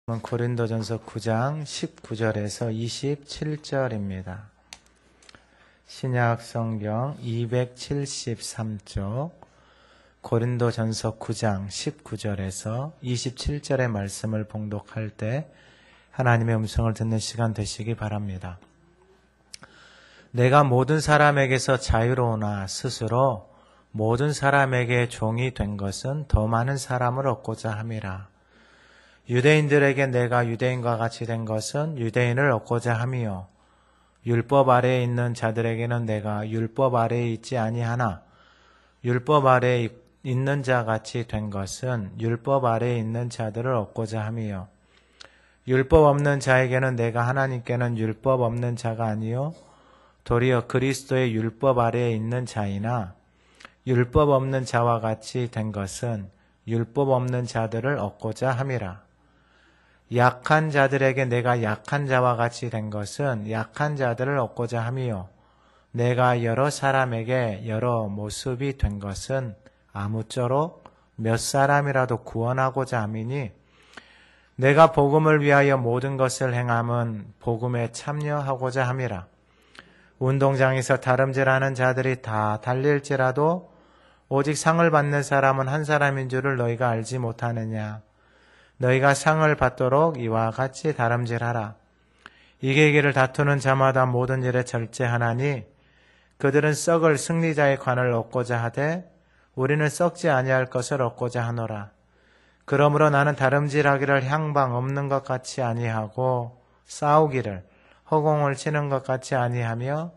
고린도전서 9장 19절에서 27절입니다. 신약 성경 273쪽 고린도전서 9장 19절에서 27절의 말씀을 봉독할 때 하나님의 음성을 듣는 시간 되시기 바랍니다. 내가 모든 사람에게서 자유로우나 스스로 모든 사람에게 종이 된 것은 더 많은 사람을 얻고자 함이라. 유대인들에게 내가 유대인과 같이 된 것은 유대인을 얻고자 함이요 율법 아래에 있는 자들에게는 내가 율법 아래에 있지 아니하나 율법 아래에 있는 자 같이 된 것은 율법 아래에 있는 자들을 얻고자 함이요 율법 없는 자에게는 내가 하나님께는 율법 없는 자가 아니요 도리어 그리스도의 율법 아래에 있는 자이나 율법 없는 자와 같이 된 것은 율법 없는 자들을 얻고자 함이라. 약한 자들에게 내가 약한 자와 같이 된 것은 약한 자들을 얻고자 함이요 내가 여러 사람에게 여러 모습이 된 것은 아무쪼록 몇 사람이라도 구원하고자 함이니 내가 복음을 위하여 모든 것을 행함은 복음에 참여하고자 함이라. 운동장에서 다름질하는 자들이 다 달릴지라도 오직 상을 받는 사람은 한 사람인 줄을 너희가 알지 못하느냐. 너희가 상을 받도록 이와 같이 다름질하라. 이기기를 다투는 자마다 모든 일에 절제하나니 그들은 썩을 승리자의 관을 얻고자 하되 우리는 썩지 아니할 것을 얻고자 하노라. 그러므로 나는 다름질하기를 향방 없는 것 같이 아니하고 싸우기를 허공을 치는 것 같이 아니하며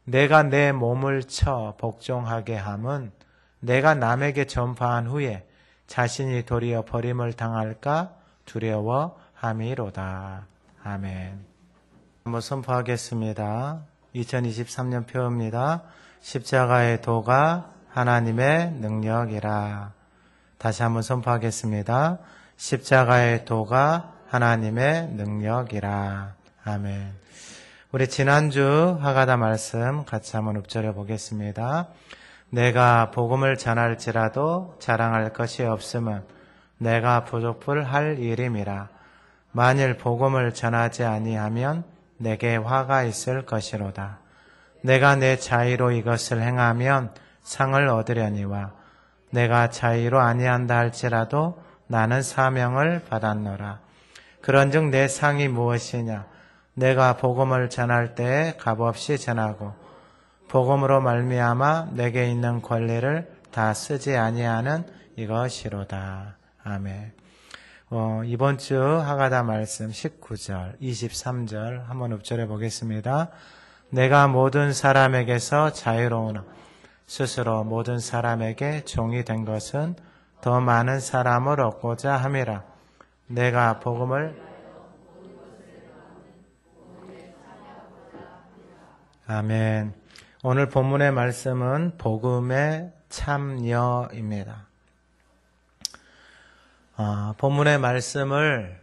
내가 내 몸을 쳐 복종하게 함은 내가 남에게 전파한 후에 자신이 도리어 버림을 당할까 두려워함이로다. 아멘. 한번 선포하겠습니다. 2023년 표입니다. 십자가의 도가 하나님의 능력이라. 다시 한번 선포하겠습니다. 십자가의 도가 하나님의 능력이라. 아멘. 우리 지난주 하가다 말씀 같이 한번 읊조려 보겠습니다. 내가 복음을 전할지라도 자랑할 것이 없음은 내가 부족불할 일임이라. 만일 복음을 전하지 아니하면 내게 화가 있을 것이로다. 내가 내 자의로 이것을 행하면 상을 얻으려니와 내가 자의로 아니한다 할지라도 나는 사명을 받았노라. 그런즉 내 상이 무엇이냐? 내가 복음을 전할 때에 값없이 전하고 복음으로 말미암아 내게 있는 권리를 다 쓰지 아니하는 이것이로다. 아멘. 이번 주 하가다 말씀 19절, 23절 한번 읊조려 보겠습니다. 내가 모든 사람에게서 자유로우나 스스로 모든 사람에게 종이 된 것은 더 많은 사람을 얻고자 함이라. 내가 복음을 아멘. 오늘 본문의 말씀은 복음의 참여입니다. 본문의 말씀을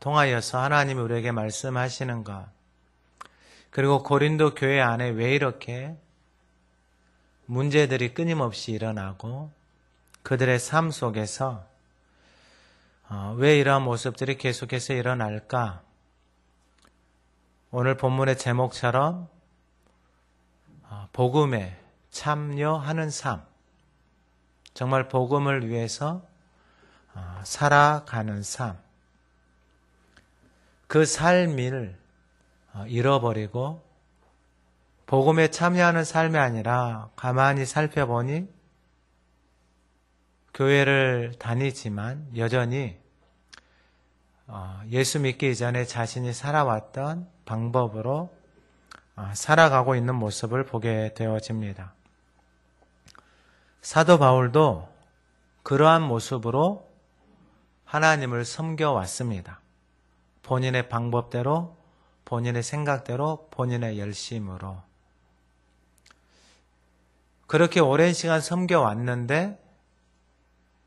통하여서 하나님이 우리에게 말씀하시는 것, 그리고 고린도 교회 안에 왜 이렇게 문제들이 끊임없이 일어나고 그들의 삶 속에서 왜 이러한 모습들이 계속해서 일어날까? 오늘 본문의 제목처럼 복음에 참여하는 삶, 정말 복음을 위해서 살아가는 삶, 그 삶을 잃어버리고 복음에 참여하는 삶이 아니라 가만히 살펴보니 교회를 다니지만 여전히 예수 믿기 이전에 자신이 살아왔던 방법으로 살아가고 있는 모습을 보게 되어집니다. 사도 바울도 그러한 모습으로 하나님을 섬겨왔습니다. 본인의 방법대로, 본인의 생각대로, 본인의 열심으로. 그렇게 오랜 시간 섬겨왔는데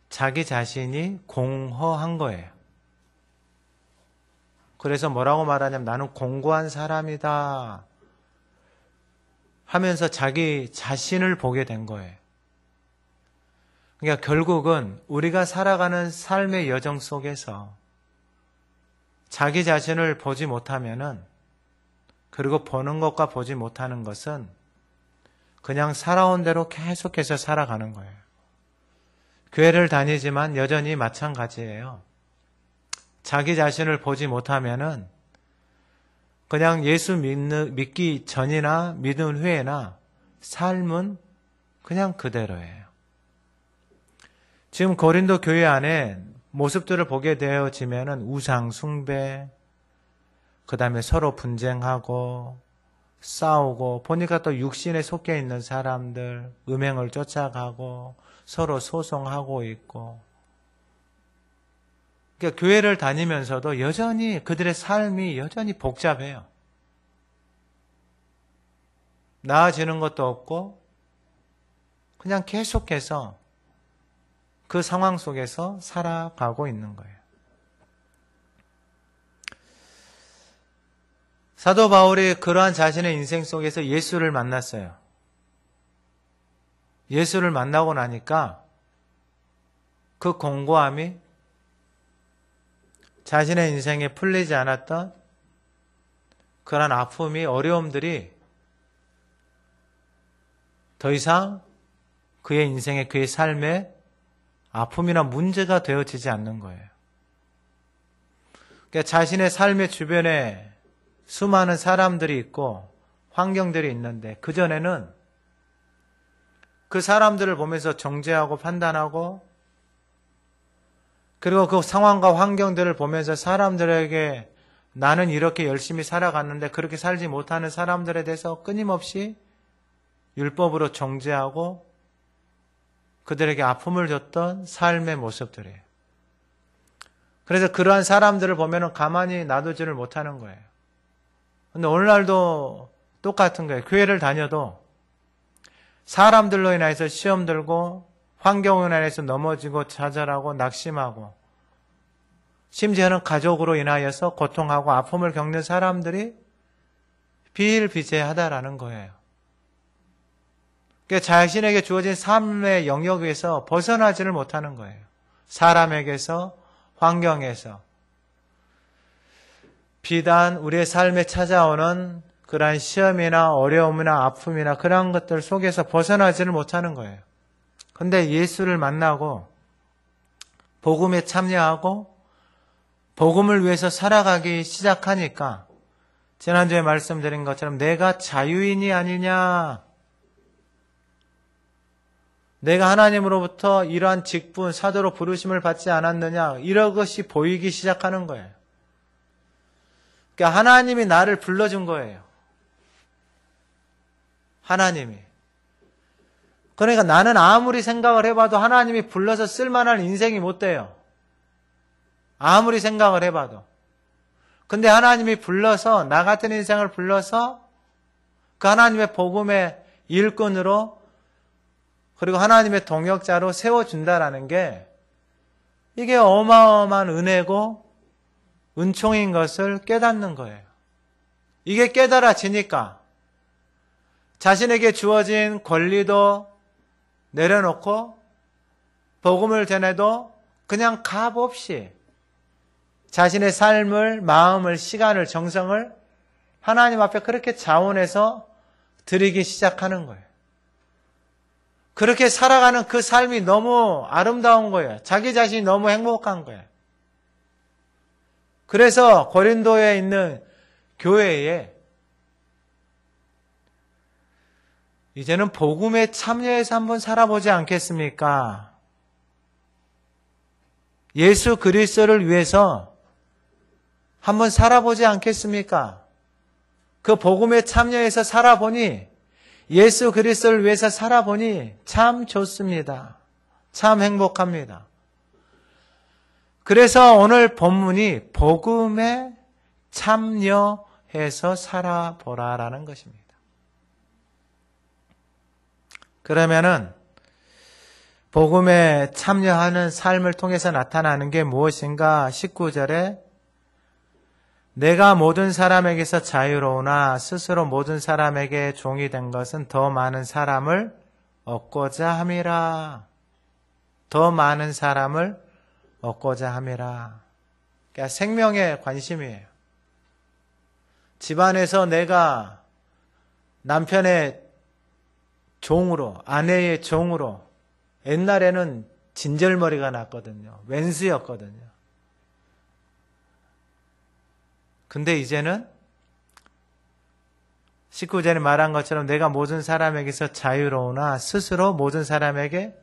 자기 자신이 공허한 거예요. 그래서 뭐라고 말하냐면 나는 공고한 사람이다 하면서 자기 자신을 보게 된 거예요. 그러니까 결국은 우리가 살아가는 삶의 여정 속에서 자기 자신을 보지 못하면은, 그리고 보는 것과 보지 못하는 것은 그냥 살아온 대로 계속해서 살아가는 거예요. 교회를 다니지만 여전히 마찬가지예요. 자기 자신을 보지 못하면은 그냥 예수 믿기 전이나 믿은 후에나 삶은 그냥 그대로예요. 지금 고린도 교회 안에 모습들을 보게 되어지면은 우상 숭배, 그 다음에 서로 분쟁하고 싸우고, 보니까 또 육신에 속해 있는 사람들, 음행을 쫓아가고 서로 소송하고 있고, 그러니까 교회를 다니면서도 여전히 그들의 삶이 여전히 복잡해요. 나아지는 것도 없고 그냥 계속해서 그 상황 속에서 살아가고 있는 거예요. 사도 바울이 그러한 자신의 인생 속에서 예수를 만났어요. 예수를 만나고 나니까 그 공고함이, 자신의 인생에 풀리지 않았던 그런 아픔이, 어려움들이 더 이상 그의 인생에, 그의 삶에 아픔이나 문제가 되어지지 않는 거예요. 그러니까 자신의 삶의 주변에 수많은 사람들이 있고 환경들이 있는데, 그전에는 그 사람들을 보면서 정죄하고 판단하고, 그리고 그 상황과 환경들을 보면서 사람들에게 나는 이렇게 열심히 살아갔는데 그렇게 살지 못하는 사람들에 대해서 끊임없이 율법으로 정죄하고 그들에게 아픔을 줬던 삶의 모습들이에요. 그래서 그러한 사람들을 보면 가만히 놔두지를 못하는 거예요. 근데 오늘날도 똑같은 거예요. 교회를 다녀도 사람들로 인해서 시험 들고, 환경으로 인해서 넘어지고 좌절하고 낙심하고, 심지어는 가족으로 인하여서 고통하고 아픔을 겪는 사람들이 비일비재하다라는 거예요. 그러니까 자신에게 주어진 삶의 영역에서 벗어나지를 못하는 거예요. 사람에게서, 환경에서. 비단 우리의 삶에 찾아오는 그러한 시험이나 어려움이나 아픔이나 그런 것들 속에서 벗어나지를 못하는 거예요. 근데 예수를 만나고 복음에 참여하고 복음을 위해서 살아가기 시작하니까, 지난주에 말씀드린 것처럼 내가 자유인이 아니냐, 내가 하나님으로부터 이러한 직분, 사도로 부르심을 받지 않았느냐, 이런 것이 보이기 시작하는 거예요. 그러니까 하나님이 나를 불러준 거예요. 하나님이. 그러니까 나는 아무리 생각을 해봐도 하나님이 불러서 쓸만한 인생이 못 돼요. 아무리 생각을 해봐도. 근데 하나님이 불러서, 나 같은 인생을 불러서 그 하나님의 복음의 일꾼으로, 그리고 하나님의 동역자로 세워준다라는 게, 이게 어마어마한 은혜고 은총인 것을 깨닫는 거예요. 이게 깨달아지니까 자신에게 주어진 권리도 내려놓고 복음을 전해도 그냥 값 없이 자신의 삶을, 마음을, 시간을, 정성을 하나님 앞에 그렇게 자원해서 드리기 시작하는 거예요. 그렇게 살아가는 그 삶이 너무 아름다운 거예요. 자기 자신이 너무 행복한 거예요. 그래서 고린도에 있는 교회에 이제는 복음에 참여해서 한번 살아보지 않겠습니까? 예수 그리스도를 위해서 한번 살아보지 않겠습니까? 그 복음에 참여해서 살아보니, 예수 그리스도를 위해서 살아보니 참 좋습니다. 참 행복합니다. 그래서 오늘 본문이 복음에 참여해서 살아보라라는 것입니다. 그러면은 복음에 참여하는 삶을 통해서 나타나는 게 무엇인가? 19절에 내가 모든 사람에게서 자유로우나 스스로 모든 사람에게 종이 된 것은 더 많은 사람을 얻고자 함이라. 더 많은 사람을 얻고자 함이라. 그러니까 생명에 관심이에요. 집안에서 내가 남편의 종으로, 아내의 종으로, 옛날에는 진절머리가 났거든요. 왼수였거든요. 근데 이제는 19절에 말한 것처럼 내가 모든 사람에게서 자유로우나 스스로 모든 사람에게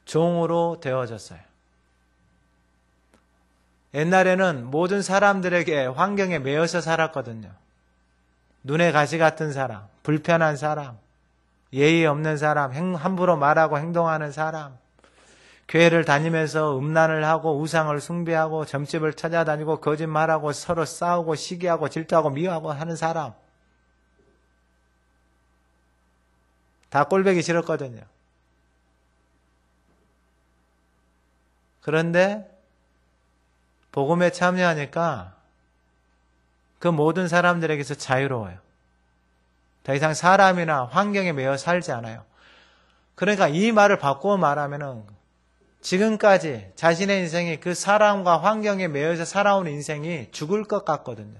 종으로 되어졌어요. 옛날에는 모든 사람들에게 환경에 매여서 살았거든요. 눈에 가시 같은 사람, 불편한 사람, 예의 없는 사람, 함부로 말하고 행동하는 사람, 교회를 다니면서 음란을 하고 우상을 숭배하고 점집을 찾아다니고 거짓말하고 서로 싸우고 시기하고 질투하고 미워하고 하는 사람. 다 꼴보기 싫었거든요. 그런데 복음에 참여하니까 그 모든 사람들에게서 자유로워요. 더 이상 사람이나 환경에 매여 살지 않아요. 그러니까 이 말을 바꾸어 말하면은 지금까지 자신의 인생이 그 사람과 환경에 매여서 살아온 인생이 죽을 것 같거든요.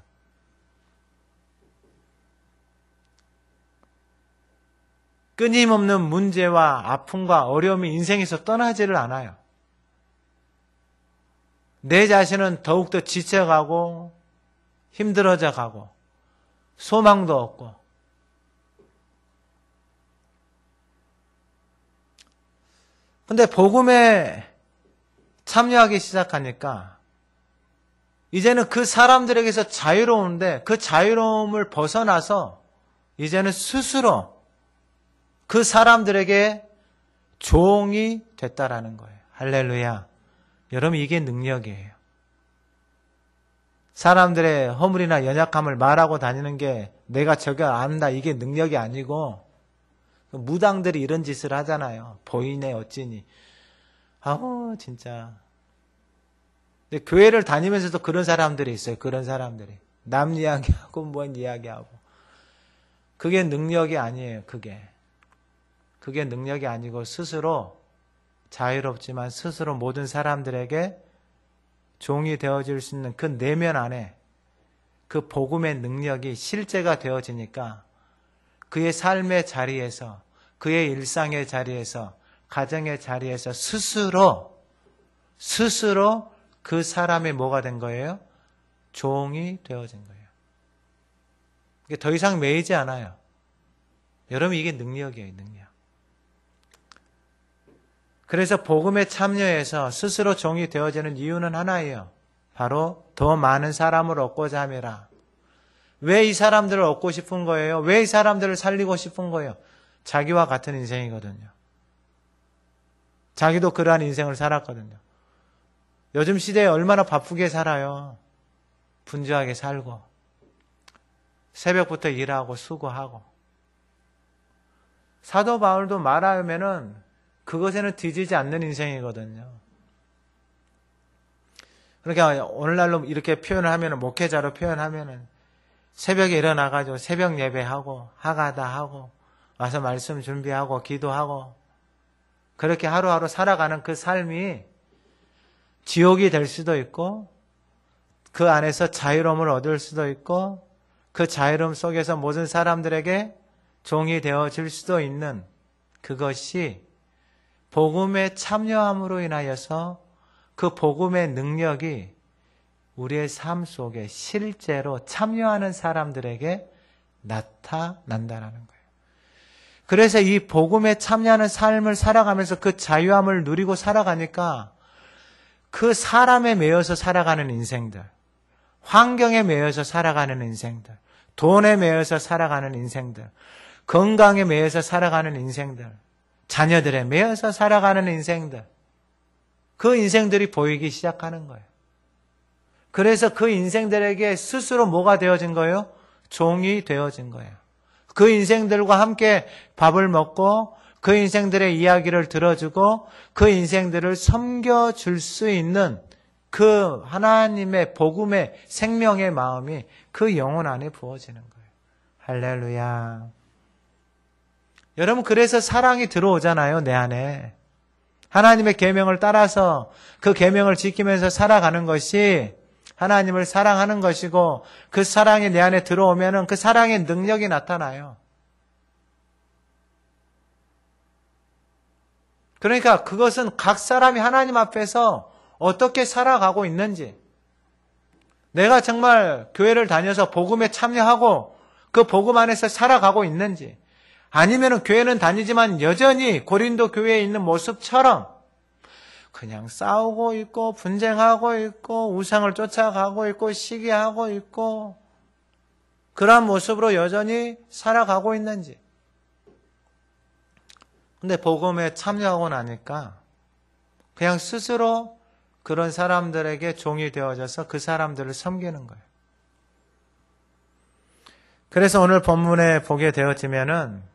끊임없는 문제와 아픔과 어려움이 인생에서 떠나지를 않아요. 내 자신은 더욱더 지쳐가고 힘들어져 가고 소망도 없고. 근데 복음에 참여하기 시작하니까 이제는 그 사람들에게서 자유로운데 그 자유로움을 벗어나서 이제는 스스로 그 사람들에게 종이 됐다라는 거예요. 할렐루야. 여러분 이게 능력이에요. 사람들의 허물이나 연약함을 말하고 다니는 게 내가 저거 안다 이게 능력이 아니고 무당들이 이런 짓을 하잖아요. 보이네 어찌니. 아우 진짜. 근데 교회를 다니면서도 그런 사람들이 있어요. 그런 사람들이. 남 이야기하고 뭔 이야기하고. 그게 능력이 아니에요. 그게 능력이 아니고 스스로 자유롭지만 스스로 모든 사람들에게 종이 되어질 수 있는 그 내면 안에 그 복음의 능력이 실제가 되어지니까 그의 삶의 자리에서 그의 일상의 자리에서 가정의 자리에서 스스로 그 사람이 뭐가 된 거예요? 종이 되어진 거예요. 이게 더 이상 매이지 않아요. 여러분 이게 능력이에요. 능력. 그래서 복음에 참여해서 스스로 종이 되어지는 이유는 하나예요. 바로 더 많은 사람을 얻고자 함이라. 왜 이 사람들을 얻고 싶은 거예요? 왜 이 사람들을 살리고 싶은 거예요? 자기와 같은 인생이거든요. 자기도 그러한 인생을 살았거든요. 요즘 시대에 얼마나 바쁘게 살아요. 분주하게 살고 새벽부터 일하고 수고하고. 사도 바울도 말하면은 그것에는 뒤지지 않는 인생이거든요. 그러니까 오늘날로 이렇게 표현을 하면은 목회자로 표현하면은 새벽에 일어나가지고 새벽 예배하고 하가다 하고 와서 말씀 준비하고 기도하고 그렇게 하루하루 살아가는 그 삶이 지옥이 될 수도 있고 그 안에서 자유로움을 얻을 수도 있고 그 자유로움 속에서 모든 사람들에게 종이 되어질 수도 있는 그것이 복음에 참여함으로 인하여서 그 복음의 능력이 우리의 삶 속에 실제로 참여하는 사람들에게 나타난다는 거예요. 그래서 이 복음에 참여하는 삶을 살아가면서 그 자유함을 누리고 살아가니까 그 사람에 매여서 살아가는 인생들, 환경에 매여서 살아가는 인생들, 돈에 매여서 살아가는 인생들, 건강에 매여서 살아가는 인생들, 자녀들에 매여서 살아가는 인생들, 그 인생들이 보이기 시작하는 거예요. 그래서 그 인생들에게 스스로 뭐가 되어진 거예요? 종이 되어진 거예요. 그 인생들과 함께 밥을 먹고 그 인생들의 이야기를 들어주고 그 인생들을 섬겨줄 수 있는 그 하나님의 복음의 생명의 마음이 그 영혼 안에 부어지는 거예요. 할렐루야. 여러분 그래서 사랑이 들어오잖아요. 내 안에. 하나님의 계명을 따라서 그 계명을 지키면서 살아가는 것이 하나님을 사랑하는 것이고, 그 사랑이 내 안에 들어오면은 그 사랑의 능력이 나타나요. 그러니까 그것은 각 사람이 하나님 앞에서 어떻게 살아가고 있는지, 내가 정말 교회를 다녀서 복음에 참여하고 그 복음 안에서 살아가고 있는지, 아니면은 교회는 다니지만 여전히 고린도 교회에 있는 모습처럼 그냥 싸우고 있고 분쟁하고 있고 우상을 쫓아가고 있고 시기하고 있고 그러한 모습으로 여전히 살아가고 있는지. 근데 복음에 참여하고 나니까 그냥 스스로 그런 사람들에게 종이 되어져서 그 사람들을 섬기는 거예요. 그래서 오늘 본문에 보게 되어지면은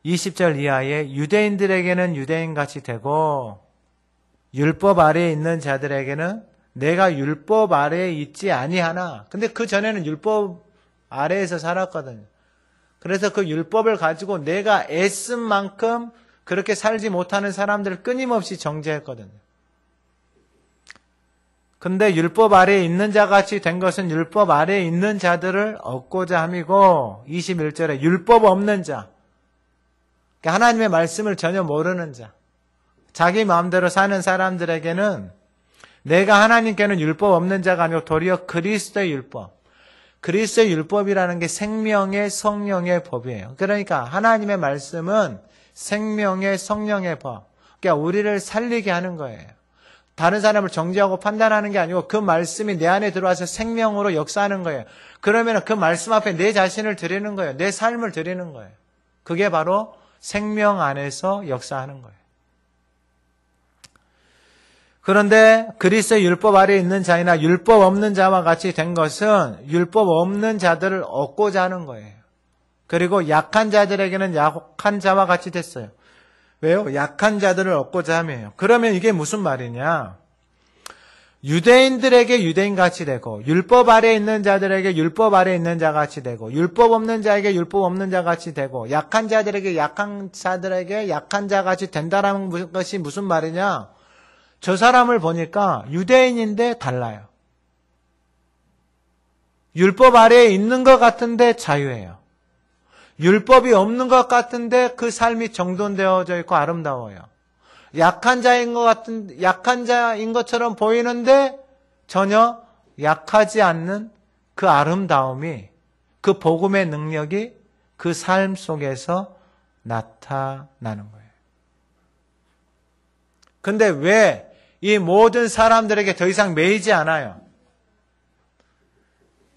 20절 이하에 유대인들에게는 유대인같이 되고 율법 아래에 있는 자들에게는 내가 율법 아래에 있지 아니하나. 근데 그 전에는 율법 아래에서 살았거든요. 그래서 그 율법을 가지고 내가 애쓴 만큼 그렇게 살지 못하는 사람들을 끊임없이 정죄했거든요. 근데 율법 아래에 있는 자같이 된 것은 율법 아래에 있는 자들을 얻고자 함이고, 21절에 율법 없는 자, 하나님의 말씀을 전혀 모르는 자, 자기 마음대로 사는 사람들에게는 내가 하나님께는 율법 없는 자가 아니고 도리어 그리스도의 율법, 그리스도의 율법이라는 게 생명의 성령의 법이에요. 그러니까 하나님의 말씀은 생명의 성령의 법, 그러니까 우리를 살리게 하는 거예요. 다른 사람을 정죄하고 판단하는 게 아니고 그 말씀이 내 안에 들어와서 생명으로 역사하는 거예요. 그러면 그 말씀 앞에 내 자신을 드리는 거예요. 내 삶을 드리는 거예요. 그게 바로 생명 안에서 역사하는 거예요. 그런데 그리스도의 율법 아래에 있는 자이나 율법 없는 자와 같이 된 것은 율법 없는 자들을 얻고자 하는 거예요. 그리고 약한 자들에게는 약한 자와 같이 됐어요. 왜요? 약한 자들을 얻고자 하며요. 그러면 이게 무슨 말이냐? 유대인들에게 유대인같이 되고 율법 아래에 있는 자들에게 율법 아래에 있는 자같이 되고 율법 없는 자에게 율법 없는 자같이 되고 약한 자들에게 약한 자들에게 약한 자같이 된다라는 것이 무슨 말이냐? 저 사람을 보니까 유대인인데 달라요. 율법 아래에 있는 것 같은데 자유해요. 율법이 없는 것 같은데 그 삶이 정돈되어져 있고 아름다워요. 약한 자인 것처럼 보이는데 전혀 약하지 않는 그 아름다움이, 그 복음의 능력이 그 삶 속에서 나타나는 거예요. 근데 왜 이 모든 사람들에게 더 이상 매이지 않아요?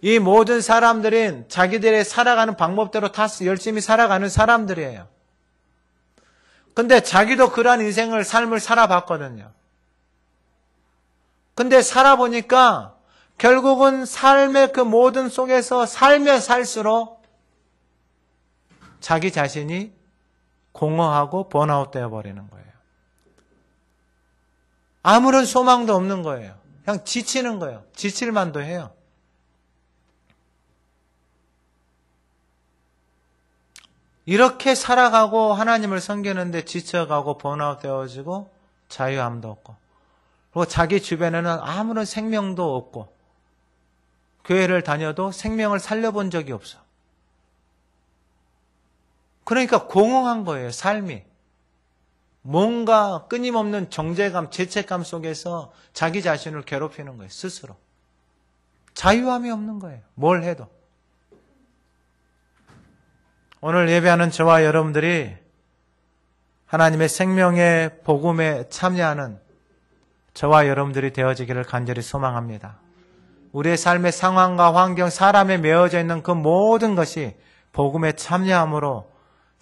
이 모든 사람들은 자기들의 살아가는 방법대로 다 열심히 살아가는 사람들이에요. 근데 자기도 그러한 삶을 살아봤거든요. 근데 살아보니까 결국은 삶의 그 모든 속에서 살면 살수록 자기 자신이 공허하고 번아웃 되어버리는 거예요. 아무런 소망도 없는 거예요. 그냥 지치는 거예요. 지칠만도 해요. 이렇게 살아가고 하나님을 섬기는데 지쳐가고 번아웃 되어지고 자유함도 없고, 그리고 자기 주변에는 아무런 생명도 없고 교회를 다녀도 생명을 살려본 적이 없어. 그러니까 공허한 거예요, 삶이. 뭔가 끊임없는 정죄감, 죄책감 속에서 자기 자신을 괴롭히는 거예요, 스스로. 자유함이 없는 거예요, 뭘 해도. 오늘 예배하는 저와 여러분들이 하나님의 생명의 복음에 참여하는 저와 여러분들이 되어지기를 간절히 소망합니다. 우리의 삶의 상황과 환경, 사람에 매어져 있는 그 모든 것이 복음에 참여함으로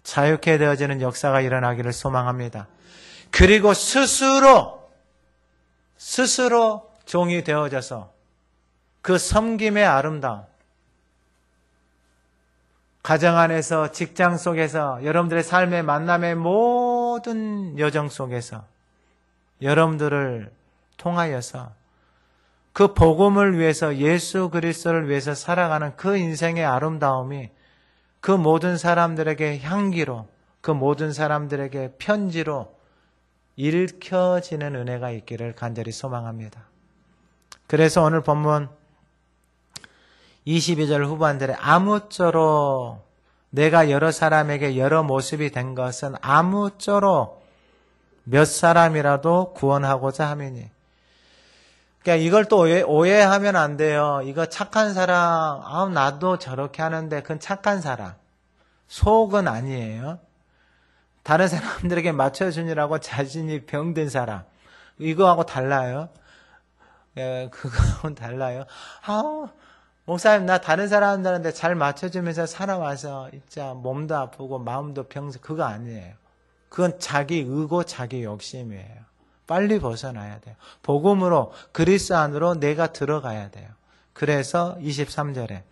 자유케 되어지는 역사가 일어나기를 소망합니다. 그리고 스스로 종이 되어져서 그 섬김의 아름다움, 가정 안에서, 직장 속에서, 여러분들의 삶의 만남의 모든 여정 속에서 여러분들을 통하여서 그 복음을 위해서, 예수 그리스도를 위해서 살아가는 그 인생의 아름다움이 그 모든 사람들에게 향기로, 그 모든 사람들에게 편지로 읽혀지는 은혜가 있기를 간절히 소망합니다. 그래서 오늘 본문 22절 후반절에 아무쪼록 내가 여러 사람에게 여러 모습이 된 것은 아무쪼록 몇 사람이라도 구원하고자 함이니. 그러니까 이걸 또 오해하면 안 돼요. 이거 착한 사람, 나도 저렇게 하는데 그건 착한 사람. 속은 아니에요. 다른 사람들에게 맞춰주느라고 자신이 병든 사람. 이거하고 달라요. 그거하고는 달라요. 목사님, 나 다른 사람들한테 잘 맞춰주면서 살아와서 진짜 몸도 아프고 마음도 병세. 그거 아니에요. 그건 자기 의고 자기 욕심이에요. 빨리 벗어나야 돼요. 복음으로 그리스도 안으로 내가 들어가야 돼요. 그래서 23절에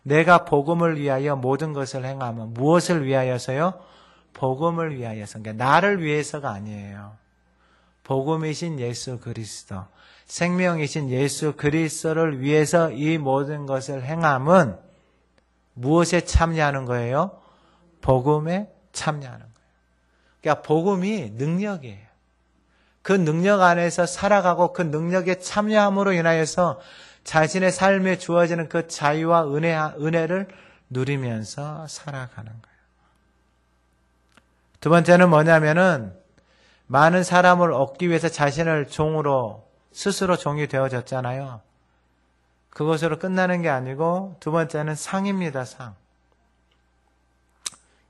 내가 복음을 위하여 모든 것을 행하면 무엇을 위하여서요? 복음을 위하여서. 그러니까 나를 위해서가 아니에요. 복음이신 예수 그리스도, 생명이신 예수 그리스도를 위해서 이 모든 것을 행함은 무엇에 참여하는 거예요? 복음에 참여하는 거예요. 그러니까 복음이 능력이에요. 그 능력 안에서 살아가고 그 능력에 참여함으로 인하여서 자신의 삶에 주어지는 그 자유와 은혜를 누리면서 살아가는 거예요. 두 번째는 뭐냐면은 많은 사람을 얻기 위해서 자신을 종으로 스스로 종이 되어졌잖아요. 그것으로 끝나는 게 아니고 두 번째는 상입니다. 상.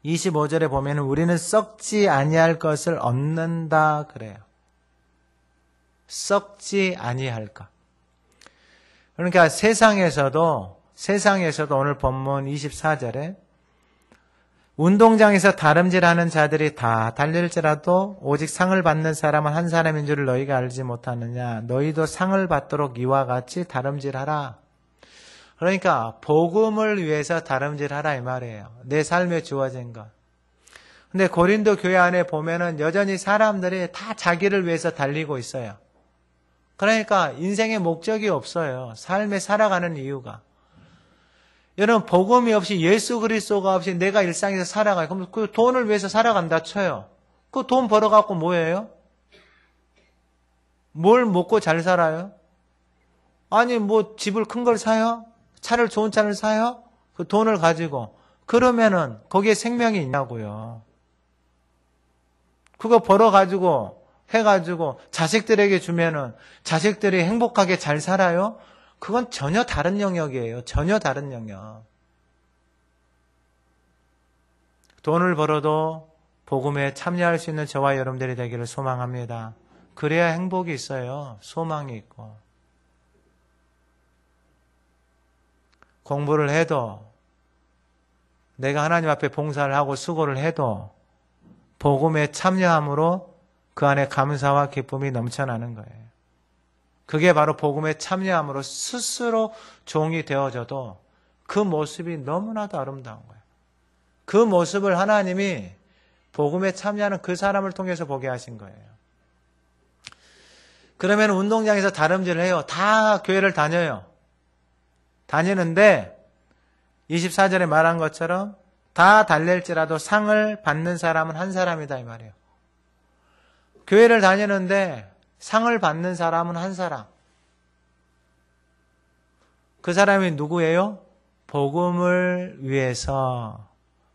25절에 보면 우리는 썩지 아니할 것을 얻는다 그래요. 썩지 아니할 것. 그러니까 세상에서도 오늘 본문 24절에 운동장에서 다름질하는 자들이 다 달릴지라도 오직 상을 받는 사람은 한 사람인 줄 너희가 알지 못하느냐. 너희도 상을 받도록 이와 같이 다름질하라. 그러니까 복음을 위해서 다름질하라 이 말이에요. 내 삶에 주어진 것. 근데 고린도 교회 안에 보면은 여전히 사람들이 다 자기를 위해서 달리고 있어요. 그러니까 인생의 목적이 없어요. 삶에 살아가는 이유가. 여러분 복음이 없이 예수 그리스도가 없이 내가 일상에서 살아가요. 그럼 그 돈을 위해서 살아간다 쳐요. 그 돈 벌어갖고 뭐예요? 뭘 먹고 잘 살아요? 아니 뭐 집을 큰 걸 사요? 좋은 차를 사요? 그 돈을 가지고. 그러면은 거기에 생명이 있냐고요. 그거 벌어가지고 해가지고 자식들에게 주면은 자식들이 행복하게 잘 살아요? 그건 전혀 다른 영역이에요. 전혀 다른 영역. 돈을 벌어도 복음에 참여할 수 있는 저와 여러분들이 되기를 소망합니다. 그래야 행복이 있어요. 소망이 있고. 공부를 해도 내가 하나님 앞에 봉사를 하고 수고를 해도 복음에 참여함으로 그 안에 감사와 기쁨이 넘쳐나는 거예요. 그게 바로 복음에 참여함으로 스스로 종이 되어져도 그 모습이 너무나도 아름다운 거예요. 그 모습을 하나님이 복음에 참여하는 그 사람을 통해서 보게 하신 거예요. 그러면 운동장에서 다름질을 해요. 다 교회를 다녀요. 다니는데 24절에 말한 것처럼 다 달릴지라도 상을 받는 사람은 한 사람이다 이 말이에요. 교회를 다니는데 상을 받는 사람은 한 사람. 그 사람이 누구예요? 복음을 위해서,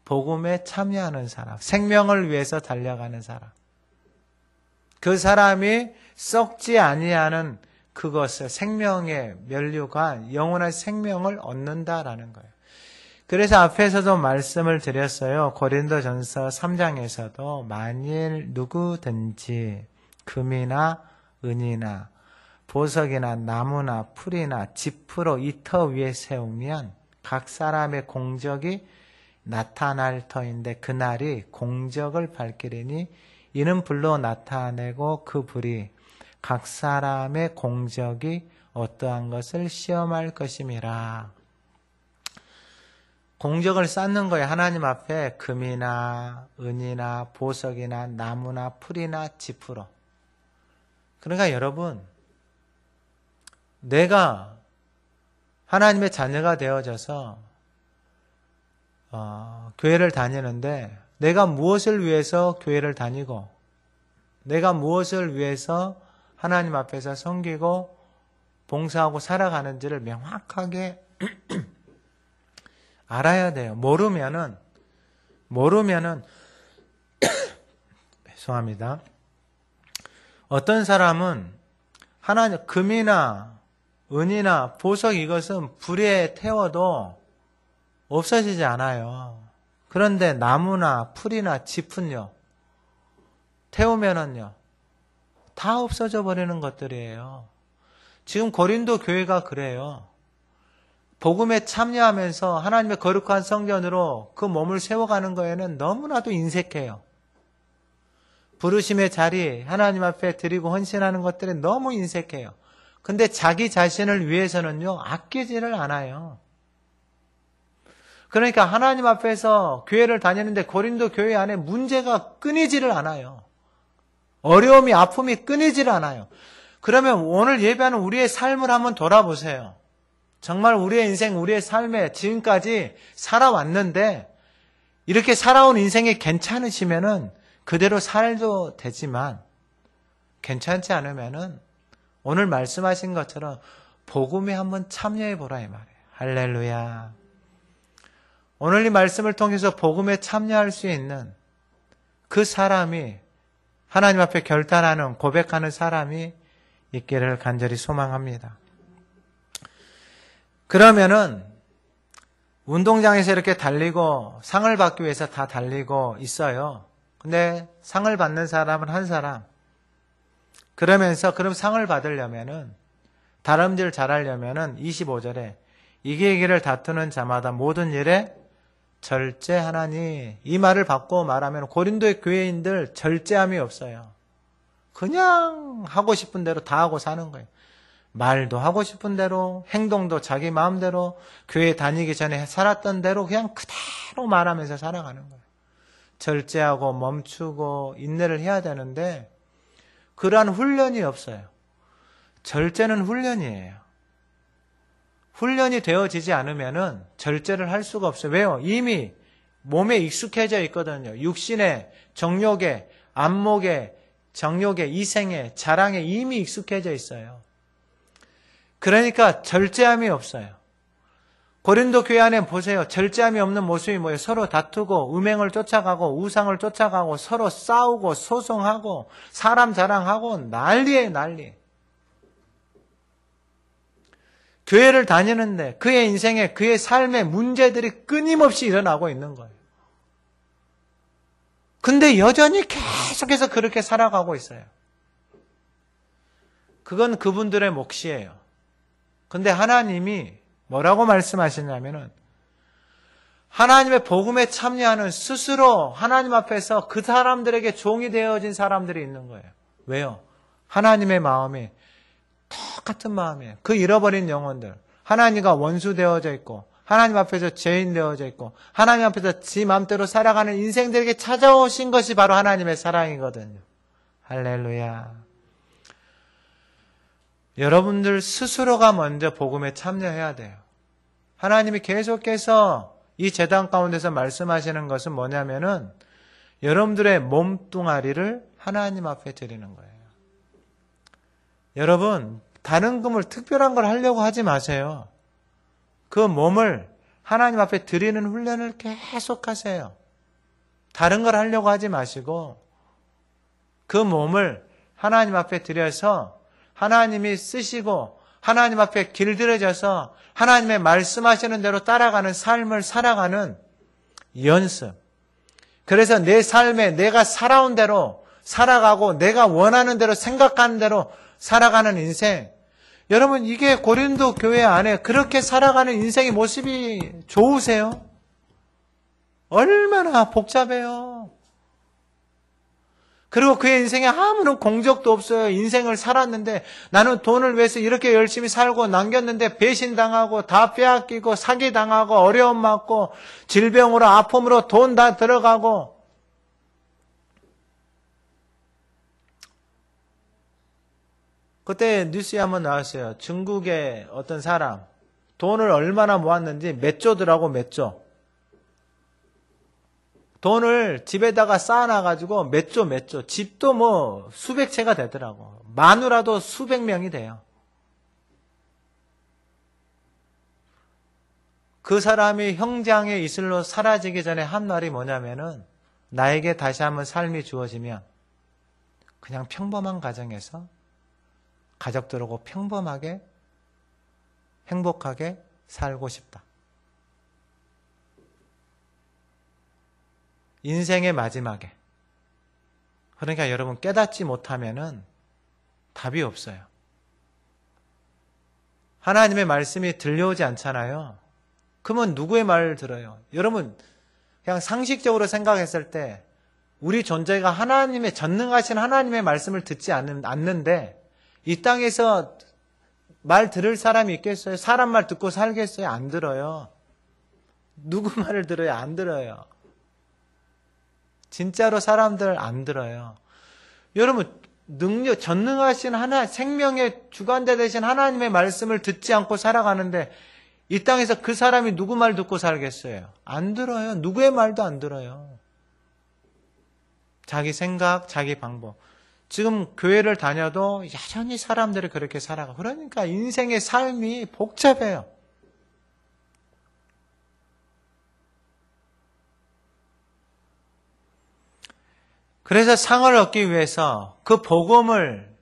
복음에 참여하는 사람, 생명을 위해서 달려가는 사람. 그 사람이 썩지 아니하는 그것을, 생명의 면류관, 영원한 생명을 얻는다라는 거예요. 그래서 앞에서도 말씀을 드렸어요. 고린도전서 3장에서도 만일 누구든지 금이나 은이나 보석이나 나무나 풀이나 지푸로 이 터 위에 세우면 각 사람의 공적이 나타날 터인데 그날이 공적을 밝히리니 이는 불로 나타내고 그 불이 각 사람의 공적이 어떠한 것을 시험할 것임이라. 공적을 쌓는 거예요. 하나님 앞에 금이나 은이나 보석이나 나무나 풀이나 지푸로. 그러니까 여러분, 내가 하나님의 자녀가 되어져서 교회를 다니는데 내가 무엇을 위해서 교회를 다니고 내가 무엇을 위해서 하나님 앞에서 섬기고 봉사하고 살아가는지를 명확하게 알아야 돼요. 모르면은 죄송합니다. 어떤 사람은 하나님 금이나 은이나 보석 이것은 불에 태워도 없어지지 않아요. 그런데 나무나 풀이나 짚은요, 태우면은요, 다 없어져 버리는 것들이에요. 지금 고린도 교회가 그래요. 복음에 참여하면서 하나님의 거룩한 성전으로 그 몸을 세워가는 거에는 너무나도 인색해요. 부르심의 자리, 하나님 앞에 드리고 헌신하는 것들이 너무 인색해요. 근데 자기 자신을 위해서는요, 아끼지를 않아요. 그러니까 하나님 앞에서 교회를 다니는데 고린도 교회 안에 문제가 끊이지를 않아요. 어려움이, 아픔이 끊이지를 않아요. 그러면 오늘 예배하는 우리의 삶을 한번 돌아보세요. 정말 우리의 인생, 우리의 삶에 지금까지 살아왔는데 이렇게 살아온 인생이 괜찮으시면은 그대로 살도 되지만 괜찮지 않으면은 오늘 말씀하신 것처럼 복음에 한번 참여해 보라 이 말이에요. 할렐루야. 오늘 이 말씀을 통해서 복음에 참여할 수 있는 그 사람이 하나님 앞에 결단하는, 고백하는 사람이 있기를 간절히 소망합니다. 그러면은 운동장에서 이렇게 달리고 상을 받기 위해서 다 달리고 있어요. 근데 상을 받는 사람은 한 사람. 그러면서 그럼 상을 받으려면은, 다름질 잘하려면은 25절에 이기기를 다투는 자마다 모든 일에 절제하나니, 이 말을 받고 말하면 고린도의 교회인들 절제함이 없어요. 그냥 하고 싶은 대로 다 하고 사는 거예요. 말도 하고 싶은 대로, 행동도 자기 마음대로, 교회 다니기 전에 살았던 대로 그냥 그대로 말하면서 살아가는 거예요. 절제하고 멈추고 인내를 해야 되는데 그러한 훈련이 없어요. 절제는 훈련이에요. 훈련이 되어지지 않으면은 절제를 할 수가 없어요. 왜요? 이미 몸에 익숙해져 있거든요. 육신에, 정욕에, 안목에, 정욕에, 이생에, 자랑에 이미 익숙해져 있어요. 그러니까 절제함이 없어요. 고린도 교회 안에 보세요. 절제함이 없는 모습이 뭐예요? 서로 다투고 음행을 쫓아가고 우상을 쫓아가고 서로 싸우고 소송하고 사람 자랑하고 난리예요, 난리. 교회를 다니는데 그의 인생에, 그의 삶에 문제들이 끊임없이 일어나고 있는 거예요. 근데 여전히 계속해서 그렇게 살아가고 있어요. 그건 그분들의 몫이에요. 근데 하나님이 뭐라고 말씀하시냐면은 하나님의 복음에 참여하는 스스로 하나님 앞에서 그 사람들에게 종이 되어진 사람들이 있는 거예요. 왜요? 하나님의 마음이 똑같은 마음이에요. 그 잃어버린 영혼들, 하나님과 원수 되어져 있고 하나님 앞에서 죄인 되어져 있고 하나님 앞에서 지 마음대로 살아가는 인생들에게 찾아오신 것이 바로 하나님의 사랑이거든요. 할렐루야. 여러분들 스스로가 먼저 복음에 참여해야 돼요. 하나님이 계속해서 이 제단 가운데서 말씀하시는 것은 뭐냐면은 여러분들의 몸뚱아리를 하나님 앞에 드리는 거예요. 여러분, 다른 금을 특별한 걸 하려고 하지 마세요. 그 몸을 하나님 앞에 드리는 훈련을 계속 하세요. 다른 걸 하려고 하지 마시고 그 몸을 하나님 앞에 드려서 하나님이 쓰시고 하나님 앞에 길들여져서 하나님의 말씀하시는 대로 따라가는 삶을 살아가는 연습. 그래서 내 삶에 내가 살아온 대로 살아가고 내가 원하는 대로 생각하는 대로 살아가는 인생. 여러분, 이게 고린도 교회 안에 그렇게 살아가는 인생의 모습이 좋으세요? 얼마나 복잡해요. 그리고 그의 인생에 아무런 공적도 없어요. 인생을 살았는데 나는 돈을 위해서 이렇게 열심히 살고 남겼는데 배신당하고 다 빼앗기고 사기당하고 어려움 맞고 질병으로 아픔으로 돈 다 들어가고 그때 뉴스에 한번 나왔어요. 중국의 어떤 사람 돈을 얼마나 모았는지 몇 조더라고 몇 조. 돈을 집에다가 쌓아놔가지고 몇 조, 집도 뭐 수백 채가 되더라고. 마누라도 수백 명이 돼요. 그 사람이 형장의 이슬로 사라지기 전에 한 말이 뭐냐면은, 나에게 다시 한번 삶이 주어지면 그냥 평범한 가정에서 가족들하고 평범하게 행복하게 살고 싶다. 인생의 마지막에. 그러니까 여러분 깨닫지 못하면은 답이 없어요. 하나님의 말씀이 들려오지 않잖아요. 그러면 누구의 말을 들어요? 여러분 그냥 상식적으로 생각했을 때 우리 존재가 하나님의 전능하신 하나님의 말씀을 듣지 않는데 이 땅에서 말 들을 사람이 있겠어요? 사람 말 듣고 살겠어요? 안 들어요. 누구 말을 들어요? 안 들어요. 진짜로 사람들 안 들어요. 여러분 전능하신 생명의 주관자 되신 하나님의 말씀을 듣지 않고 살아가는데 이 땅에서 그 사람이 누구 말 듣고 살겠어요? 안 들어요. 누구의 말도 안 들어요. 자기 생각, 자기 방법. 지금 교회를 다녀도 여전히 사람들이 그렇게 살아가. 그러니까 인생의 삶이 복잡해요. 그래서 상을 얻기 위해서 그 복음을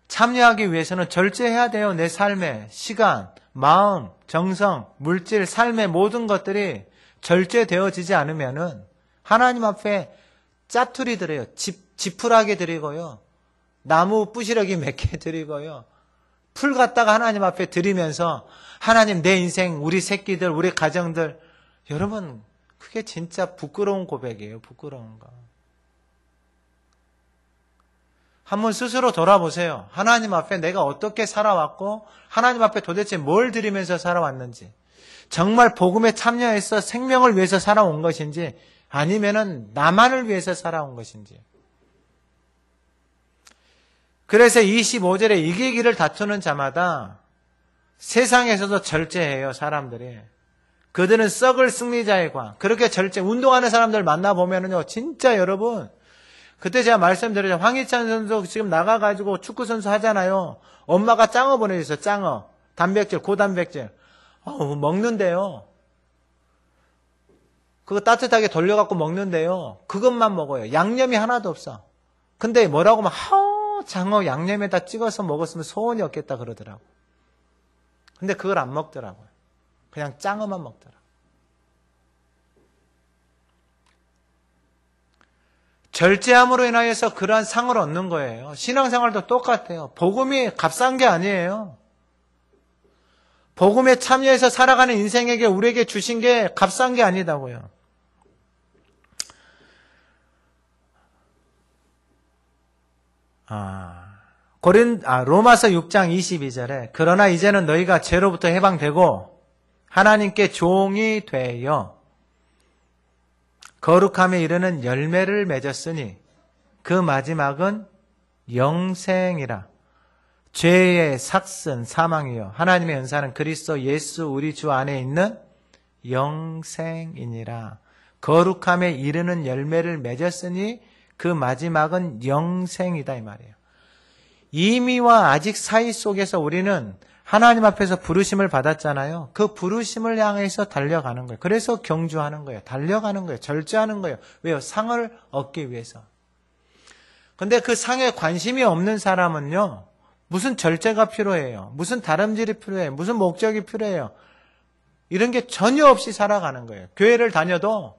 참여하기 위해서는 절제해야 돼요. 내 삶에 시간, 마음, 정성, 물질, 삶의 모든 것들이 절제되어지지 않으면은 하나님 앞에 짜투리 드려요. 지푸라기 드리고요. 나무 부시러기 몇 개 드리고요. 풀 갖다가 하나님 앞에 드리면서 하나님 내 인생, 우리 새끼들, 우리 가정들. 여러분 그게 진짜 부끄러운 고백이에요. 부끄러운 거. 한번 스스로 돌아보세요. 하나님 앞에 내가 어떻게 살아왔고 하나님 앞에 도대체 뭘 드리면서 살아왔는지, 정말 복음에 참여해서 생명을 위해서 살아온 것인지 아니면은 나만을 위해서 살아온 것인지. 그래서 25절에 이기기를 다투는 자마다 세상에서도 절제해요. 사람들이. 그들은 썩을 승리자의 과. 그렇게 절제. 운동하는 사람들 만나보면은요 진짜 여러분, 그때 제가 말씀드렸죠. 황희찬 선수 지금 나가가지고 축구선수 하잖아요. 엄마가 짱어 보내줬어요. 짱어. 단백질, 고단백질. 먹는데요. 그거 따뜻하게 돌려갖고 먹는데요. 그것만 먹어요. 양념이 하나도 없어. 근데 뭐라고 하면 장어 양념에다 찍어서 먹었으면 소원이 없겠다 그러더라고. 근데 그걸 안 먹더라고요. 그냥 짱어만 먹더라고요. 절제함으로 인하여서 그러한 상을 얻는 거예요. 신앙생활도 똑같아요. 복음이 값싼 게 아니에요. 복음에 참여해서 살아가는 인생에게 우리에게 주신 게 값싼 게 아니다고요. 로마서 6장 22절에 그러나 이제는 너희가 죄로부터 해방되고 하나님께 종이 되어 거룩함에 이르는 열매를 맺었으니 그 마지막은 영생이라. 죄의 삭슨 사망이요 하나님의 은사는 그리스도 예수 우리 주 안에 있는 영생이니라. 거룩함에 이르는 열매를 맺었으니 그 마지막은 영생이다 이 말이에요. 이미와 아직 사이 속에서 우리는 하나님 앞에서 부르심을 받았잖아요. 그 부르심을 향해서 달려가는 거예요. 그래서 경주하는 거예요. 달려가는 거예요. 절제하는 거예요. 왜요? 상을 얻기 위해서. 근데 그 상에 관심이 없는 사람은요, 무슨 절제가 필요해요. 무슨 다름질이 필요해요. 무슨 목적이 필요해요. 이런 게 전혀 없이 살아가는 거예요. 교회를 다녀도